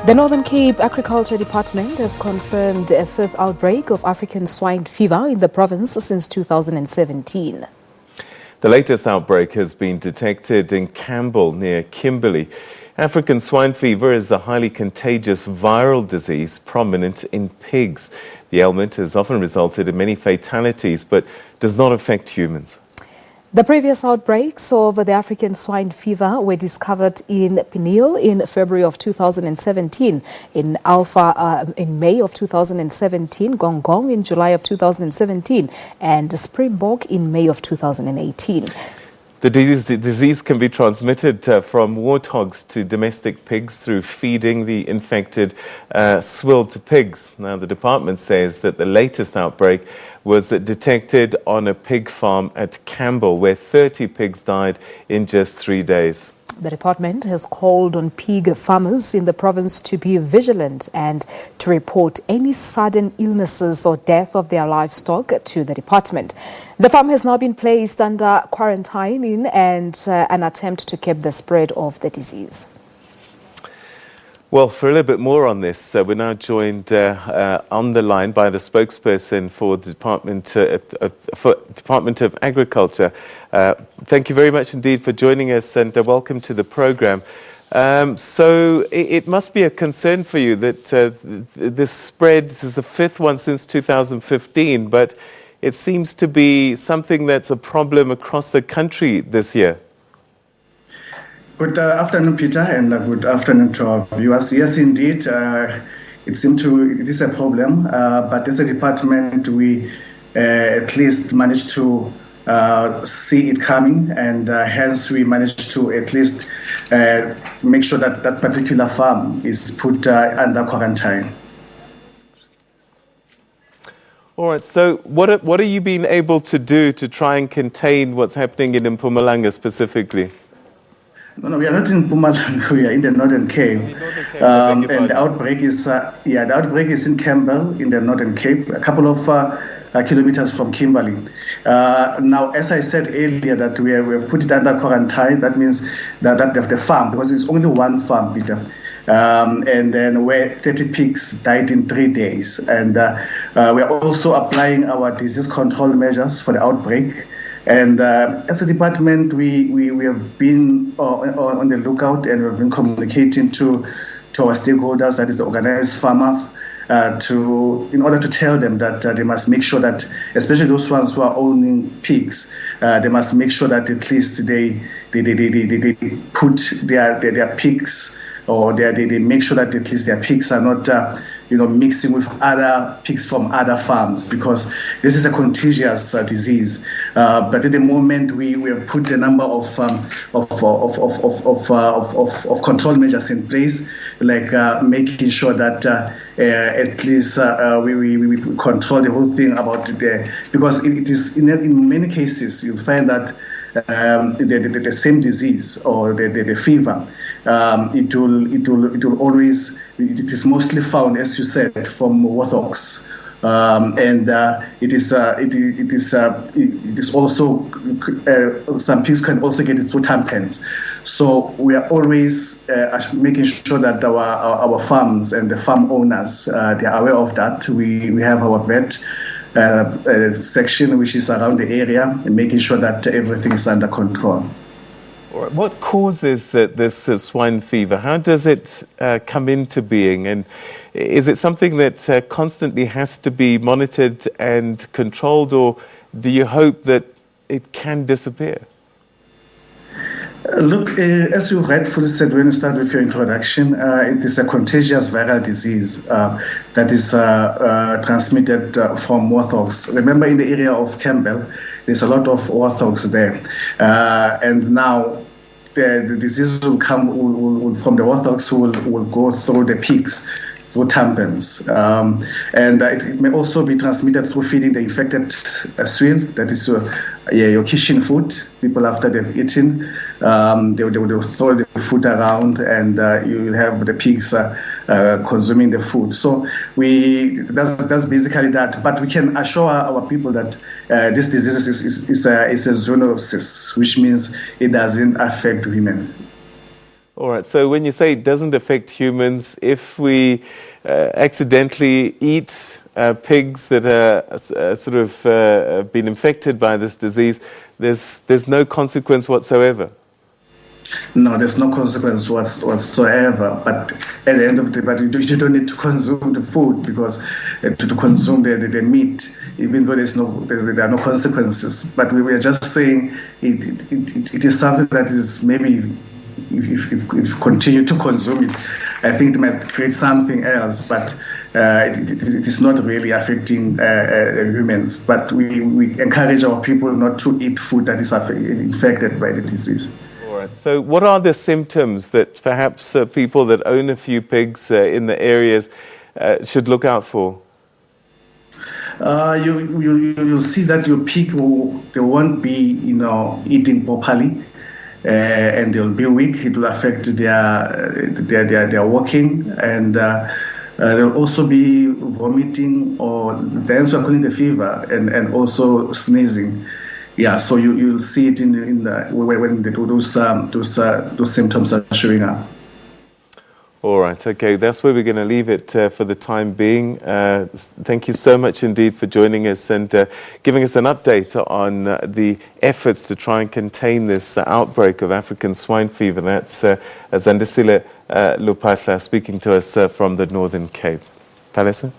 The Northern Cape Agriculture Department has confirmed a fifth outbreak of African swine fever in the province since 2017. The latest outbreak has been detected in Campbell near Kimberley. African swine fever is a highly contagious viral disease prominent in pigs. The ailment has often resulted in many fatalities but does not affect humans. The previous outbreaks of the African swine fever were discovered in Peniel in February of 2017, in Alpha in May of 2017, Gong Gong in July of 2017, and Springbok in May of 2018. The disease can be transmitted from warthogs to domestic pigs through feeding the infected swill to pigs. Now, the department says that the latest outbreak was detected on a pig farm at Campbell, where 30 pigs died in just 3 days. The department has called on pig farmers in the province to be vigilant and to report any sudden illnesses or death of their livestock to the department. The farm has now been placed under quarantine and an attempt to curb the spread of the disease. Well, for a little bit more on this, we're now joined on the line by the spokesperson for the Department of Agriculture. Thank you very much indeed for joining us, and welcome to the program. So it must be a concern for you that this spread, this is the fifth one since 2015, but it seems to be something that's a problem across the country this year. Good afternoon, Peter, and good afternoon to our viewers. Yes, indeed, it is a problem, but as a department, we at least managed to see it coming, and hence we managed to at least make sure that that particular farm is put under quarantine. All right, so what are you being able to do to try and contain what's happening in Mpumalanga specifically? No, we are not in Mpumalanga. We are in the Northern Cape, and the outbreak is in Campbell in the Northern Cape, a couple of kilometers from Kimberley. Now, as I said earlier, that we have put it under quarantine. That means that the farm, because it's only one farm, Peter, and then where 30 pigs died in 3 days, and we are also applying our disease control measures for the outbreak. And as a department, we have been on the lookout, and we've been communicating to our stakeholders, that is the organized farmers, in order to tell them that they must make sure that, especially those ones who are owning pigs, they must make sure that at least they put their pigs, or they make sure that at least their pigs are not mixing with other pigs from other farms, because this is a contagious disease. But at the moment, we have put a number of control measures in place, like making sure that at least we control the whole thing about because it is in many cases you find that the same disease or the fever, it is mostly found, as you said, from warthogs, and it is also some pigs can also get it through tampons. So we are always making sure that our farms and the farm owners they are aware of that. We have our vet section which is around the area, and making sure that everything is under control. What causes this swine fever? How does it come into being? And is it something that constantly has to be monitored and controlled, or do you hope that it can disappear? Look, as you rightfully said when you started with your introduction, it is a contagious viral disease that is transmitted from warthogs. Remember, in the area of Campbell, there's a lot of warthogs there, and now the disease will come from the warthogs who will go through the pigs, through tampons, and it may also be transmitted through feeding the infected swill, that is your kitchen food. People, after they've eaten, they will throw the food around, and you will have the pigs consuming the food. So that's basically that. But we can assure our people that this disease is a zoonosis, which means it doesn't affect women. All right, so when you say it doesn't affect humans, if we accidentally eat pigs that are been infected by this disease, there's no consequence whatsoever? No, there's no consequence whatsoever. But at the end of the day, you don't need to consume the food because to consume the meat, even though there are no consequences. But we were just saying it is something that is maybe if you continue to consume it, I think it might create something else. But it is not really affecting humans. But we encourage our people not to eat food that is infected by the disease. So what are the symptoms that perhaps people that own a few pigs in the areas should look out for? You'll see that your pig they won't be eating properly, and they'll be weak. It will affect their walking, and they'll also be vomiting, or that's what we're calling the fever, and also sneezing. Yeah, so you'll see it when those symptoms are showing up. All right, okay, that's where we're going to leave it for the time being. Thank you so much indeed for joining us and giving us an update on the efforts to try and contain this outbreak of African swine fever. That's Zandisile Luphahla speaking to us from the Northern Cape. Palesa?